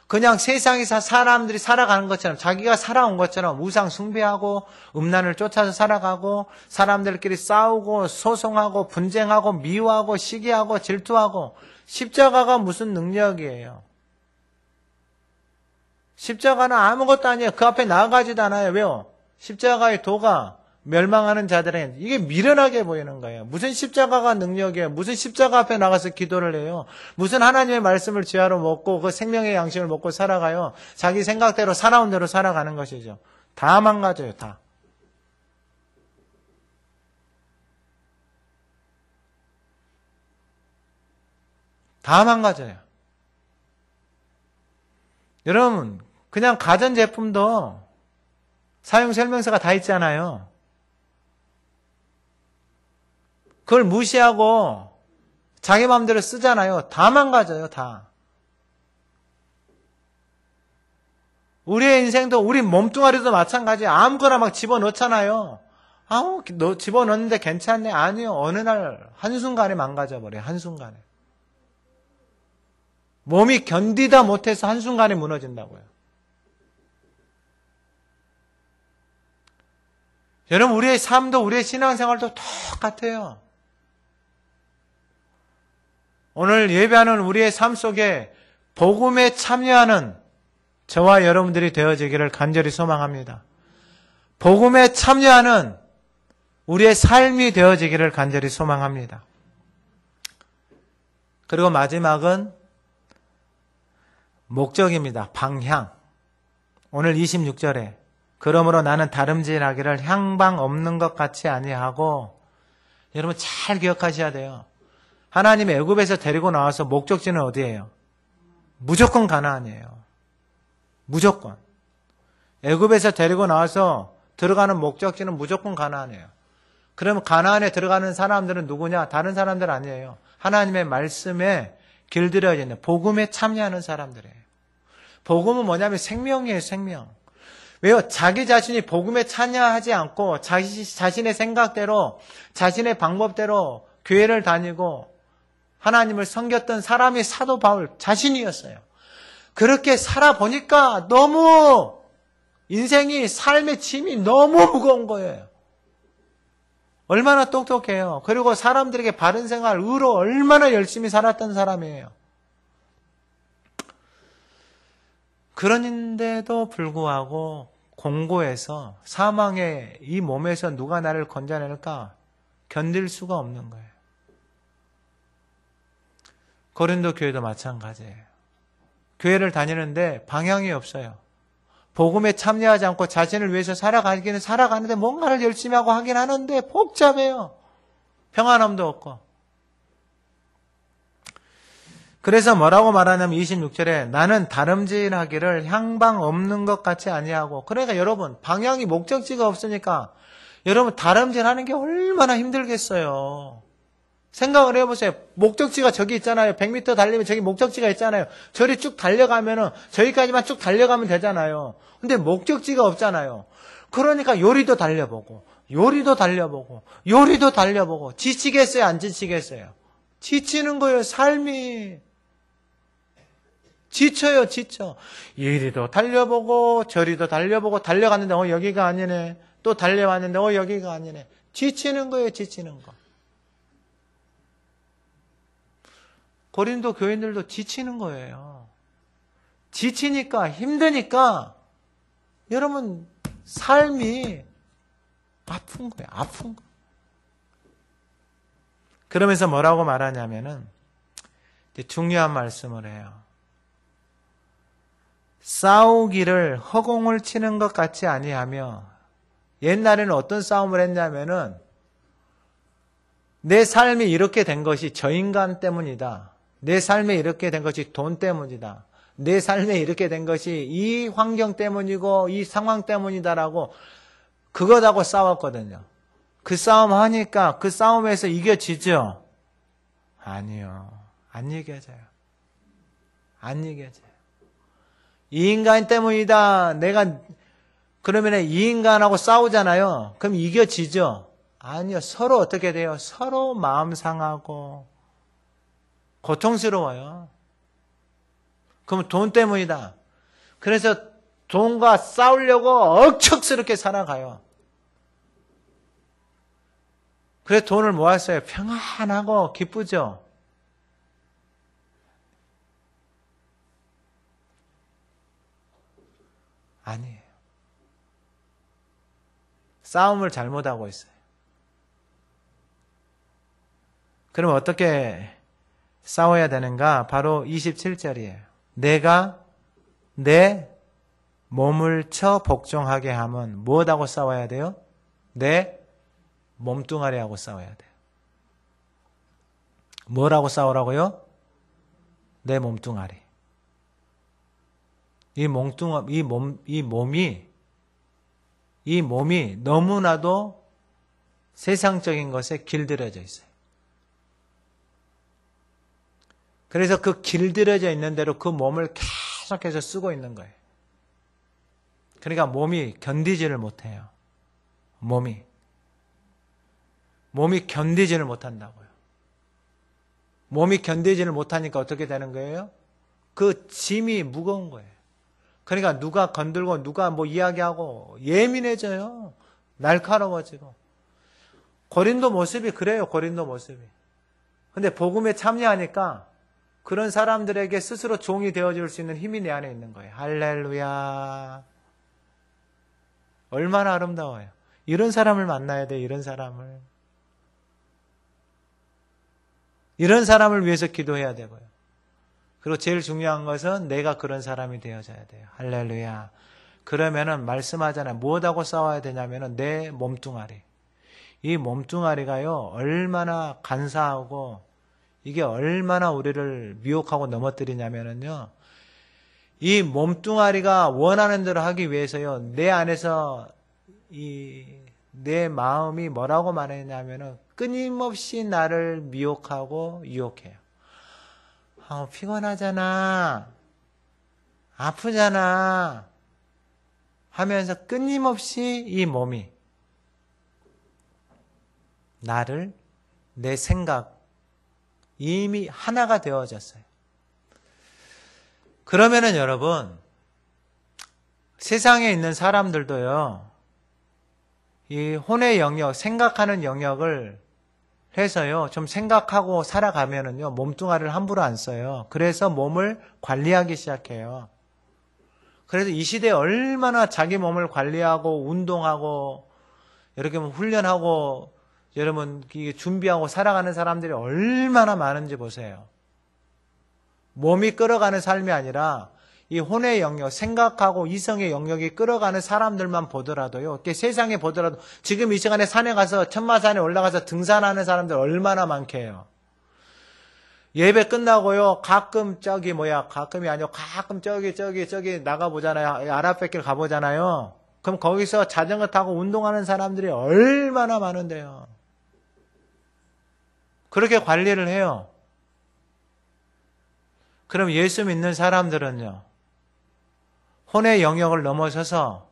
그냥 세상에서 사람들이 살아가는 것처럼, 자기가 살아온 것처럼 우상 숭배하고 음란을 쫓아서 살아가고 사람들끼리 싸우고 소송하고 분쟁하고 미워하고 시기하고 질투하고. 십자가가 무슨 능력이에요? 십자가는 아무것도 아니에요. 그 앞에 나아가지도 않아요. 왜요? 십자가의 도가 멸망하는 자들에게 이게 미련하게 보이는 거예요. 무슨 십자가가 능력이에요? 무슨 십자가 앞에 나가서 기도를 해요? 무슨 하나님의 말씀을 지하로 먹고 그 생명의 양식을 먹고 살아가요? 자기 생각대로 살아온 대로 살아가는 것이죠. 다 망가져요. 다. 다 망가져요. 여러분, 그냥 가전제품도 사용설명서가 다 있잖아요. 그걸 무시하고 자기 마음대로 쓰잖아요. 다 망가져요, 다. 우리의 인생도, 우리 몸뚱아리도 마찬가지예요. 아무거나 막 집어넣잖아요. 아우, 너 집어넣는데 괜찮네. 아니요. 어느 날 한순간에 망가져버려요. 한순간에. 몸이 견디다 못해서 한순간에 무너진다고요. 여러분, 우리의 삶도 우리의 신앙생활도 똑같아요. 오늘 예배하는 우리의 삶 속에 복음에 참여하는 저와 여러분들이 되어지기를 간절히 소망합니다. 복음에 참여하는 우리의 삶이 되어지기를 간절히 소망합니다. 그리고 마지막은 목적입니다. 방향. 오늘 26절에 그러므로 나는 다름질하기를 향방 없는 것 같이 아니하고, 여러분 잘 기억하셔야 돼요. 하나님이 애굽에서 데리고 나와서 목적지는 어디예요? 무조건 가나안이에요. 무조건. 애굽에서 데리고 나와서 들어가는 목적지는 무조건 가나안이에요. 그러면 가나안에 들어가는 사람들은 누구냐? 다른 사람들 아니에요. 하나님의 말씀에 길들여져 있는 복음에 참여하는 사람들이에요. 복음은 뭐냐면 생명이에요, 생명. 왜요? 자기 자신이 복음에 참여하지 않고 자신의 생각대로, 자신의 방법대로 교회를 다니고 하나님을 섬겼던 사람이 사도 바울 자신이었어요. 그렇게 살아보니까 너무 인생이, 삶의 짐이 너무 무거운 거예요. 얼마나 똑똑해요. 그리고 사람들에게 바른 생활, 의로 얼마나 열심히 살았던 사람이에요. 그런데도 불구하고 공고해서 사망의 이 몸에서 누가 나를 건져낼까 견딜 수가 없는 거예요. 고린도 교회도 마찬가지예요. 교회를 다니는데 방향이 없어요. 복음에 참여하지 않고 자신을 위해서 살아가기는 살아가는데 뭔가를 열심히 하고 하긴 하는데 복잡해요. 평안함도 없고. 그래서 뭐라고 말하냐면 26절에 나는 다름질하기를 향방 없는 것 같이 아니하고. 그러니까 여러분, 방향이 목적지가 없으니까 여러분 다름질하는 게 얼마나 힘들겠어요. 생각을 해보세요. 목적지가 저기 있잖아요. 100m 달리면 저기 목적지가 있잖아요. 저리 쭉 달려가면은 저기까지만 쭉 달려가면 되잖아요. 근데 목적지가 없잖아요. 그러니까 요리도 달려보고 요리도 달려보고 요리도 달려보고 지치겠어요? 안 지치겠어요? 지치는 거예요. 삶이. 지쳐요. 지쳐. 이리도 달려보고 저리도 달려보고 달려갔는데 여기가 아니네. 또 달려왔는데 여기가 아니네. 지치는 거예요. 지치는 거. 고린도 교인들도 지치는 거예요. 지치니까, 힘드니까 여러분 삶이 아픈 거예요. 아픈 거. 그러면서 뭐라고 말하냐면은 중요한 말씀을 해요. 싸우기를 허공을 치는 것 같이 아니하며, 옛날에는 어떤 싸움을 했냐면은 내 삶이 이렇게 된 것이 저 인간 때문이다. 내 삶에 이렇게 된 것이 돈 때문이다. 내 삶에 이렇게 된 것이 이 환경 때문이고 이 상황 때문이다라고 그것하고 싸웠거든요. 그 싸움 하니까 그 싸움에서 이겨지죠? 아니요. 안 이겨져요. 안 이겨져요. 이 인간 때문이다. 내가 그러면 이 인간하고 싸우잖아요. 그럼 이겨지죠? 아니요. 서로 어떻게 돼요? 서로 마음 상하고 고통스러워요. 그럼 돈 때문이다. 그래서 돈과 싸우려고 억척스럽게 살아가요. 그래서 돈을 모았어요. 평안하고 기쁘죠? 아니에요. 싸움을 잘못하고 있어요. 그럼 어떻게 싸워야 되는가? 바로 27절이에요. 내가 내 몸을 쳐 복종하게 하면 무엇하고 싸워야 돼요? 내 몸뚱아리하고 싸워야 돼요. 뭐라고 싸우라고요? 내 몸뚱아리. 이 몸이 너무나도 세상적인 것에 길들여져 있어요. 그래서 그 길들여져 있는 대로 그 몸을 계속해서 쓰고 있는 거예요. 그러니까 몸이 견디지를 못해요. 몸이 견디지를 못한다고요. 몸이 견디지를 못하니까 어떻게 되는 거예요? 그 짐이 무거운 거예요. 그러니까 누가 건들고 누가 뭐 이야기하고 예민해져요. 날카로워지고. 고린도 모습이 그래요. 고린도 모습이. 근데 복음에 참여하니까 그런 사람들에게 스스로 종이 되어줄 수 있는 힘이 내 안에 있는 거예요. 할렐루야. 얼마나 아름다워요. 이런 사람을 만나야 돼. 이런 사람을. 이런 사람을 위해서 기도해야 되고요. 그리고 제일 중요한 것은 내가 그런 사람이 되어져야 돼요. 할렐루야. 그러면은 말씀하잖아요. 무엇하고 싸워야 되냐면은 내 몸뚱아리. 이 몸뚱아리가요, 얼마나 간사하고 이게 얼마나 우리를 미혹하고 넘어뜨리냐면은요, 이 몸뚱아리가 원하는 대로 하기 위해서요, 내 안에서 내 마음이 뭐라고 말했냐면은 끊임없이 나를 미혹하고 유혹해요. 피곤하잖아. 아프잖아. 하면서 끊임없이 이 몸이 나를, 내 생각, 이미 하나가 되어졌어요. 그러면은 여러분, 세상에 있는 사람들도요, 이 혼의 영역, 생각하는 영역을 해서요, 좀 생각하고 살아가면은요, 몸뚱아리를 함부로 안 써요. 그래서 몸을 관리하기 시작해요. 그래서 이 시대에 얼마나 자기 몸을 관리하고, 운동하고, 이렇게 훈련하고, 여러분, 준비하고 살아가는 사람들이 얼마나 많은지 보세요. 몸이 끌어가는 삶이 아니라, 이 혼의 영역, 생각하고 이성의 영역이 끌어가는 사람들만 보더라도요. 이렇게 세상에 보더라도 지금 이 시간에 산에 가서 천마산에 올라가서 등산하는 사람들 얼마나 많게요. 예배 끝나고요. 가끔 가끔이 아니고 가끔 저기 나가보잖아요. 아랍백길 가보잖아요. 그럼 거기서 자전거 타고 운동하는 사람들이 얼마나 많은데요. 그렇게 관리를 해요. 그럼 예수 믿는 사람들은요. 혼의 영역을 넘어서서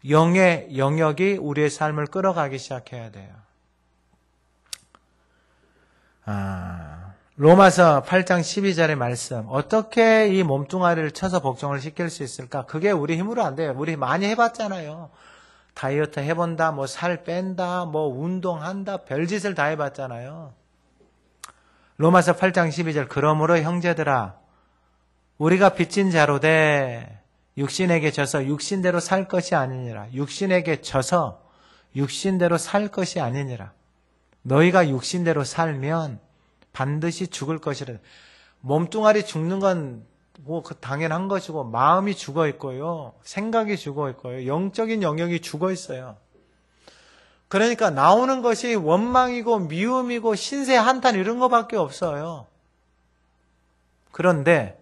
영의 영역이 우리의 삶을 끌어가기 시작해야 돼요. 로마서 8장 12절의 말씀. 어떻게 이 몸뚱아리를 쳐서 복종을 시킬 수 있을까? 그게 우리 힘으로 안 돼요. 우리 많이 해봤잖아요. 다이어트 해본다, 뭐 살 뺀다, 뭐 운동한다, 별짓을 다 해봤잖아요. 로마서 8장 12절. 그러므로 형제들아, 우리가 빚진 자로 돼 육신에게 져서 육신대로 살 것이 아니니라. 육신에게 져서 육신대로 살 것이 아니니라. 너희가 육신대로 살면 반드시 죽을 것이라. 몸뚱아리 죽는 건 뭐 당연한 것이고 마음이 죽어 있고요. 생각이 죽어 있고요. 영적인 영역이 죽어 있어요. 그러니까 나오는 것이 원망이고 미움이고 신세 한탄 이런 거밖에 없어요. 그런데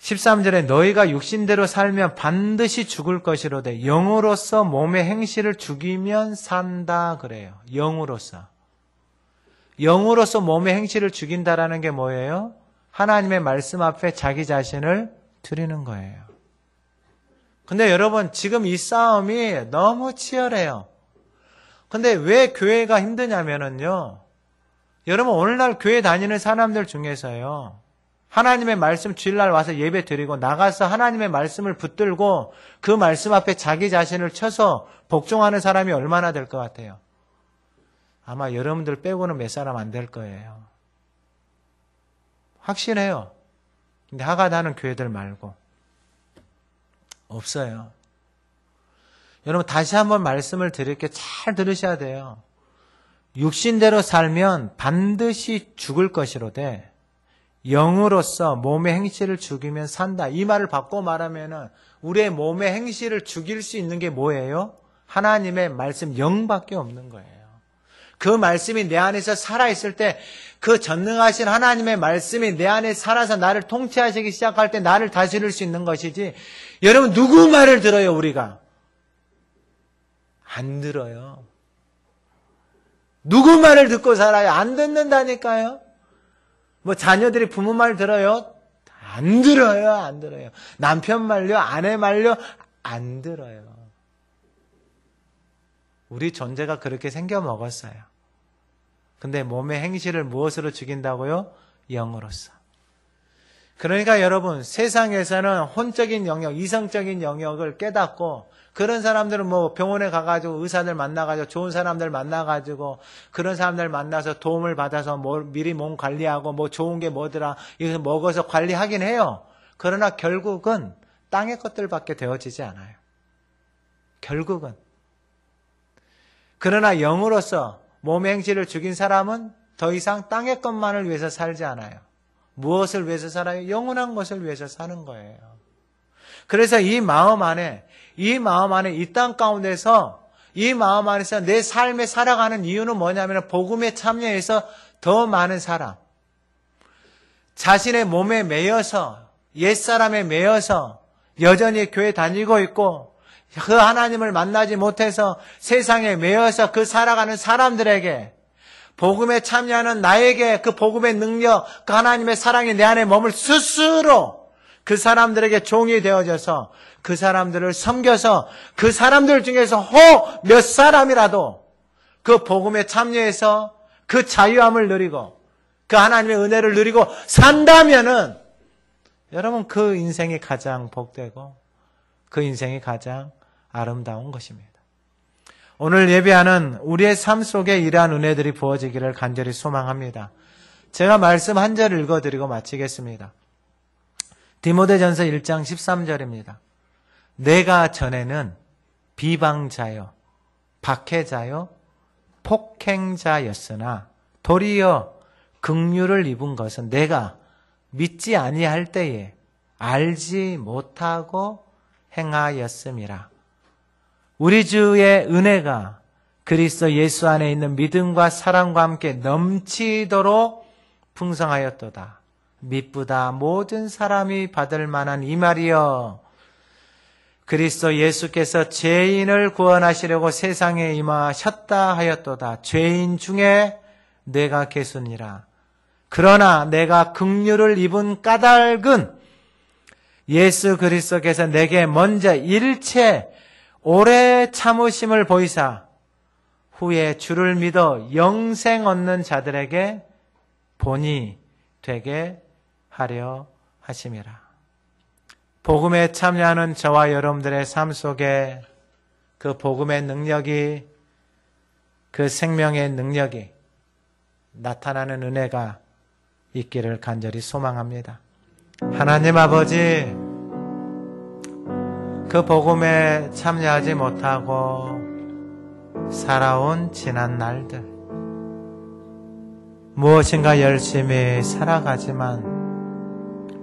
13절에 너희가 육신대로 살면 반드시 죽을 것이로되 영으로서 몸의 행실을 죽이면 산다 그래요. 영으로서 몸의 행실을 죽인다라는 게 뭐예요? 하나님의 말씀 앞에 자기 자신을 드리는 거예요. 근데 여러분 지금 이 싸움이 너무 치열해요. 근데 왜 교회가 힘드냐면요. 여러분 오늘날 교회 다니는 사람들 중에서요. 하나님의 말씀 주일날 와서 예배 드리고 나가서 하나님의 말씀을 붙들고 그 말씀 앞에 자기 자신을 쳐서 복종하는 사람이 얼마나 될 것 같아요? 아마 여러분들 빼고는 몇 사람 안 될 거예요. 확실해요. 근데 하가다는 교회들 말고 없어요. 여러분 다시 한번 말씀을 드릴게 잘 들으셔야 돼요. 육신대로 살면 반드시 죽을 것이로되 영으로서 몸의 행실을 죽이면 산다. 이 말을 바꿔 말하면은 우리의 몸의 행실을 죽일 수 있는 게 뭐예요? 하나님의 말씀 영밖에 없는 거예요. 그 말씀이 내 안에서 살아있을 때 그 전능하신 하나님의 말씀이 내 안에 살아서 나를 통치하시기 시작할 때 나를 다스릴 수 있는 것이지. 여러분 누구 말을 들어요 우리가? 안 들어요. 누구 말을 듣고 살아요? 안 듣는다니까요. 뭐 자녀들이 부모 말 들어요? 안 들어요. 안 들어요. 남편 말요? 아내 말요? 안 들어요. 우리 존재가 그렇게 생겨 먹었어요. 근데 몸의 행실을 무엇으로 죽인다고요? 영으로서. 그러니까 여러분 세상에서는 혼적인 영역, 이성적인 영역을 깨닫고 그런 사람들은 뭐 병원에 가가지고 의사들 만나가지고 좋은 사람들 만나가지고 그런 사람들 만나서 도움을 받아서 뭐 미리 몸 관리하고 뭐 좋은 게 뭐더라 이거 먹어서 관리하긴 해요. 그러나 결국은 땅의 것들밖에 되어지지 않아요. 결국은. 그러나 영으로서 몸의 행실을 죽인 사람은 더 이상 땅의 것만을 위해서 살지 않아요. 무엇을 위해서 살아요? 영원한 것을 위해서 사는 거예요. 그래서 이 마음 안에 이 땅 가운데서 이 마음 안에서 내 삶에 살아가는 이유는 뭐냐면 복음에 참여해서 더 많은 사람, 자신의 몸에 매여서 옛사람에 매여서 여전히 교회 다니고 있고 그 하나님을 만나지 못해서 세상에 매여서 그 살아가는 사람들에게 복음에 참여하는 나에게 그 복음의 능력, 그 하나님의 사랑이 내 안에 머물 스스로 그 사람들에게 종이 되어져서 그 사람들을 섬겨서 그 사람들 중에서 혹 몇 사람이라도 그 복음에 참여해서 그 자유함을 누리고 그 하나님의 은혜를 누리고 산다면은 여러분 그 인생이 가장 복되고 그 인생이 가장 아름다운 것입니다. 오늘 예배하는 우리의 삶 속에 이러한 은혜들이 부어지기를 간절히 소망합니다. 제가 말씀 한 절 읽어드리고 마치겠습니다. 디모데전서 1장 13절입니다. 내가 전에는 비방자요, 박해자요, 폭행자였으나 도리어 긍휼을 입은 것은 내가 믿지 아니할 때에 알지 못하고 행하였음이라. 우리 주의 은혜가 그리스도 예수 안에 있는 믿음과 사랑과 함께 넘치도록 풍성하였도다. 미쁘다 모든 사람이 받을 만한 이 말이여. 그리스도 예수께서 죄인을 구원하시려고 세상에 임하셨다 하였도다. 죄인 중에 내가 괴순이라. 그러나 내가 긍휼을 입은 까닭은 예수 그리스도께서 내게 먼저 일체 오래 참으심을 보이사 후에 주를 믿어 영생 얻는 자들에게 본이 되게 하려 하심이라. 복음에 참여하는 저와 여러분들의 삶 속에 그 복음의 능력이, 그 생명의 능력이 나타나는 은혜가 있기를 간절히 소망합니다. 하나님 아버지, 그 복음에 참여하지 못하고 살아온 지난 날들, 무엇인가 열심히 살아가지만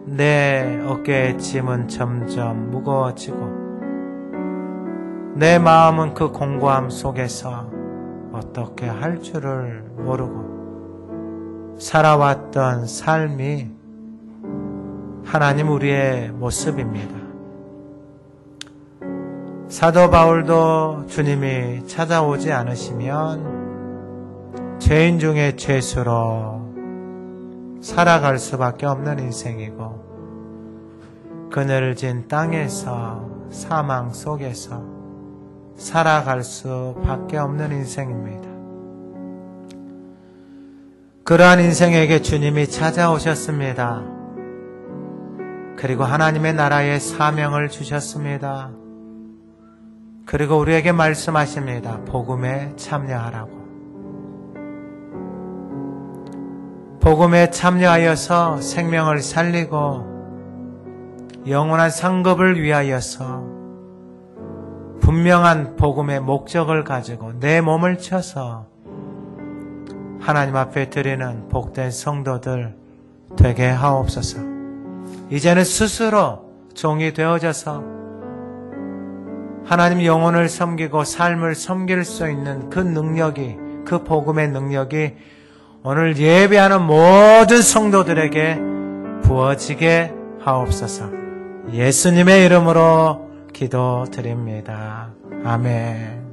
내 어깨의 짐은 점점 무거워지고 내 마음은 그 공고함 속에서 어떻게 할 줄을 모르고 살아왔던 삶이 하나님 우리의 모습입니다. 사도 바울도 주님이 찾아오지 않으시면 죄인 중에 죄수로 살아갈 수밖에 없는 인생이고 그늘진 땅에서 사망 속에서 살아갈 수밖에 없는 인생입니다. 그러한 인생에게 주님이 찾아오셨습니다. 그리고 하나님의 나라의 사명을 주셨습니다. 그리고 우리에게 말씀하십니다. 복음에 참여하라고. 복음에 참여하여서 생명을 살리고 영원한 상급을 위하여서 분명한 복음의 목적을 가지고 내 몸을 쳐서 하나님 앞에 드리는 복된 성도들 되게 하옵소서. 이제는 스스로 종이 되어져서 하나님 영혼을 섬기고 삶을 섬길 수 있는 그 능력이, 그 복음의 능력이 오늘 예배하는 모든 성도들에게 부어지게 하옵소서. 예수님의 이름으로 기도드립니다. 아멘.